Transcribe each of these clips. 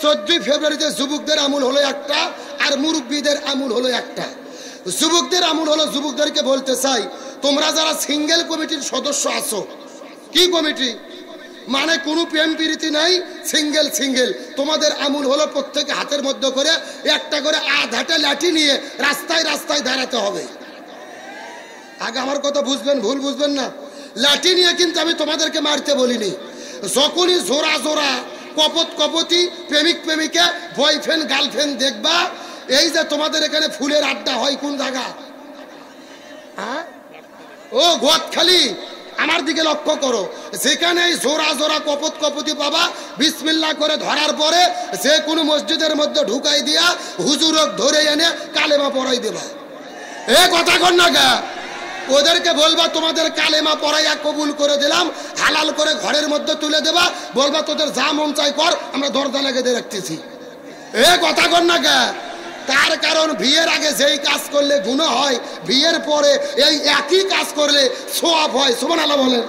14 ফেব্রুয়ারিতে যুবকদের আমল হলো একটা, আর মুরব্বীদের আমল হলো একটা। যুবকদের আমল হলো, যুবকদেরকে বলতে চাই, তোমরা যারা সিঙ্গেল কমিটির সদস্য আছো, কি কমিটি মানে কোনো প্রেম প্রীতি নাই, সিঙ্গেল সিঙ্গেল, তোমাদের আমল হলো প্রত্যেকে হাতের মধ্যে করে একটা করে আধাটা লাঠি নিয়ে রাস্তায় রাস্তায় দাঁড়াতে হবে। আগে আমার কথা বুঝবেন, ভুল বুঝবেন না। লাঠি নিয়ে কিন্তু আমি তোমাদেরকে মারতে বলিনি। যখনই জোড়া জোড়া কপত কপতি প্রেমিক প্রেমিকা বয়ফ্রেন্ড গার্লফ্রেন্ড দেখবা, এই যে তোমাদের এখানে ফুলের আড্ডা হয় কোন জায়গা, ও গোয়াতখালী, আমার দিকে লক্ষ্য করো, যেখানে জোড়া জোড়া কপত কপতি পাবা, বিসমিল্লাহ করে ধরার পরে যে কোনো মসজিদের মধ্যে ঢুকাই দিয়া হুজুরক ধরে এনে কালেমা পড়াই দেবা। এ কথা কর না গা, ওদেরকে বলবা তোমাদের কালেমা পড়াইয়া কবুল করে দিলাম, হালাল করে ঘরের মধ্যে তুলে দেবা, বলবা তোদের যা মন চাই কর, আমরা দরজা লেগে দিয়ে রাখতেছি। এ কথা কর না গা। তার কারণ বিয়ের আগে যেই কাজ করলে গুনাহ হয়, বিয়ের পরে এই একই কাজ করলে সওয়াব হয়। সুবহানাল্লাহ বলেন।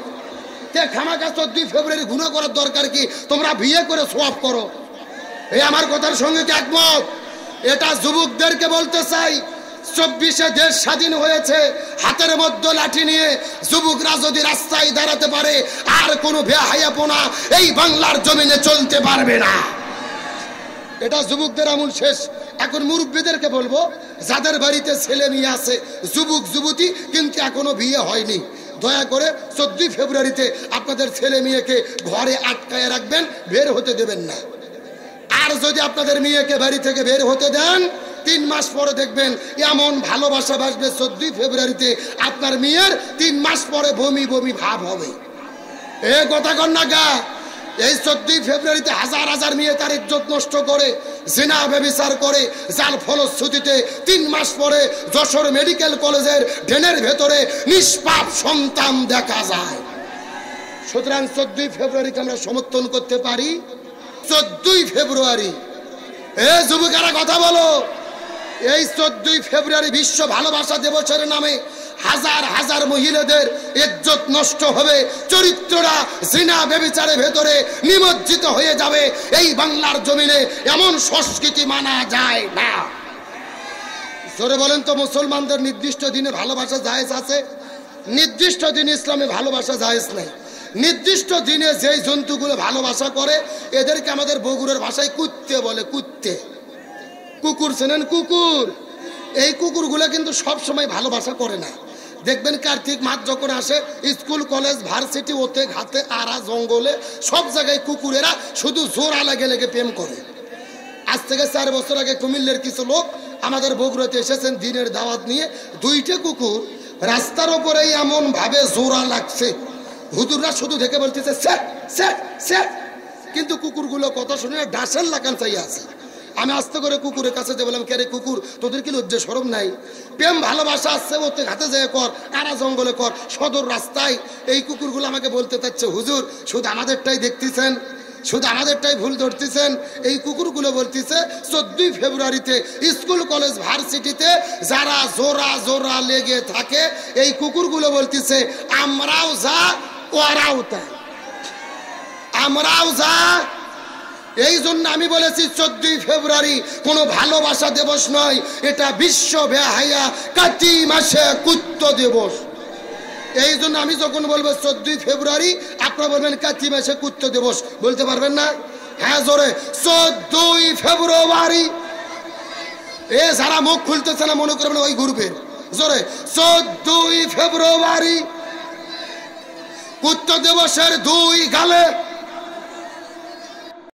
তে খামাখা 14 ফেব্রুয়ারি গুনাহ করার দরকার কি? তোমরা বিয়ে করে সওয়াব করো। এই আমার কথার সঙ্গে কি একমত? এটা যুবকদেরকে বলতে চাই, 24-এ দেশ স্বাধীন হয়েছে, হাতের মধ্যে লাঠি নিয়ে যুবকরা যদি রাস্তায় দাঁড়াতে পারে, আর কোনো বেহায়াপনা এই বাংলার জমিনে চলতে পারবে না। এটা যুবকদের আমল শেষ। এখন মুরব্বীদেরকে বলবো, যাদের বাড়িতে ছেলে মেয়ে আছে, যুবক যুবতী কিন্তু এখনো বিয়ে হয়নি, দয়া করে 14 ফেব্রুয়ারিতে আপনাদের ছেলে মেয়েকে ঘরে আটকায় রাখবেন, বের হতে দেবেন না। আর যদি আপনাদের মেয়েকে বাড়ি থেকে বের হতে দেন, 3 মাস পরে দেখবেন এমন ভালোবাসা বাসবে 14 ফেব্রুয়ারিতে, আপনার মেয়ের 3 মাস পরে বমি বমি ভাব হবে। এ কথা কর না গা। এই 14 ফেব্রুয়ারিতে হাজার হাজার মেয়ে তার ইজ্জত নষ্ট করে, জিনা ব্যভিচার করে, যার ফলশ্রুতিতে 3 মাস পরে যশোর মেডিকেল কলেজের ড্রেনের ভেতরে নিষ্পাপ সন্তান দেখা যায়। সুতরাং 14 ফেব্রুয়ারিকে আমরা সমর্থন করতে পারি। 14 ফেব্রুয়ারি, এ যুবকেরা কথা বলো, এই 14 ফেব্রুয়ারি বিশ্ব ভালোবাসা দিবসের নামে হাজার হাজার মহিলাদের ইজ্জত নষ্ট হবে, চরিত্ররা জিনা ব্যভিচারের ভেতরে নিমজ্জিত হয়ে যাবে। এই বাংলার জমিনে এমন সংস্কৃতি মানা যায় না। জোরে বলেন তো, মুসলমানদের নির্দিষ্ট দিনে ভালোবাসা জায়েজ আছে? নির্দিষ্ট দিনে ইসলামে ভালোবাসা জায়েজ নেই। নির্দিষ্ট দিনে যেই জন্তুগুলো ভালোবাসা করে, এদেরকে আমাদের বগুড়ার ভাষায় কুত্তে বলে। কুত্তে, কুকুর চেনেন? কুকুর। এই কুকুরগুলো কিন্তু সব সময় ভালোবাসা করে না। দেখবেন কার্তিক মাস যখন আসে, স্কুল কলেজ ভার্সিটি ওতে ঘাতে আড়া জঙ্গলে সব জায়গায় কুকুরেরা শুধু জোড়া লেগে লেগে প্রেম করে। আজ থেকে 4 বছর আগে কুমিল্লার কিছু লোক আমাদের বগুড়াতে এসেছেন দিনের দাওয়াত নিয়ে। 2টা কুকুর রাস্তার ওপরে এমন ভাবে জোড়া লাগছে, হুজুররা শুধু দেখে বলতেছে স্যার স্যার স্যার, কিন্তু কুকুরগুলো কথা শুনে ডাসের লাগান চাই আছে। আমি আস্তে করে কুকুরের কাছে যে বললাম, কে রে কুকুর, তোদের কি লজ্জা শরম নাই? প্রেম ভালোবাসা আসছে, ওতে ঘাতে যায় কর, কারা জঙ্গলে কর, সদর রাস্তায়। এই কুকুরগুলো আমাকে বলতে চাচ্ছে, হুজুর শুধু আমাদেরটাই দেখতেছেন, শুধু আমাদেরটাই ভুল ধরতেছেন। এই কুকুরগুলো বলতেছে 14 ফেব্রুয়ারিতে স্কুল কলেজ ভার্সিটিতে যারা জোড়া জোড়া লেগে থাকে, এই কুকুরগুলো বলতেছে আমরাও যা ওরাও তাই, আমরাও যা। এই জন্য আমি বলেছি 14 ফেব্রুয়ারি কোনো ভালোবাসা দিবস নয়, এটা বিশ্ব বেহায়া কাতি মাসে কুত্ত দিবস। এই জন্য আমি যখন বলবো 14 ফেব্রুয়ারি, আপনারা বলবেন কাতি মাসে কুত্ত দিবস, বলতে পারবেন না? হ্যাঁ জোরে 14 ফেব্রুয়ারি। এ যারা মুখ খুলতেছে না মনে করবেন ওই গ্রুপের। জোরে 14 ফেব্রুয়ারি কুত্ত দিবসের 2 গালে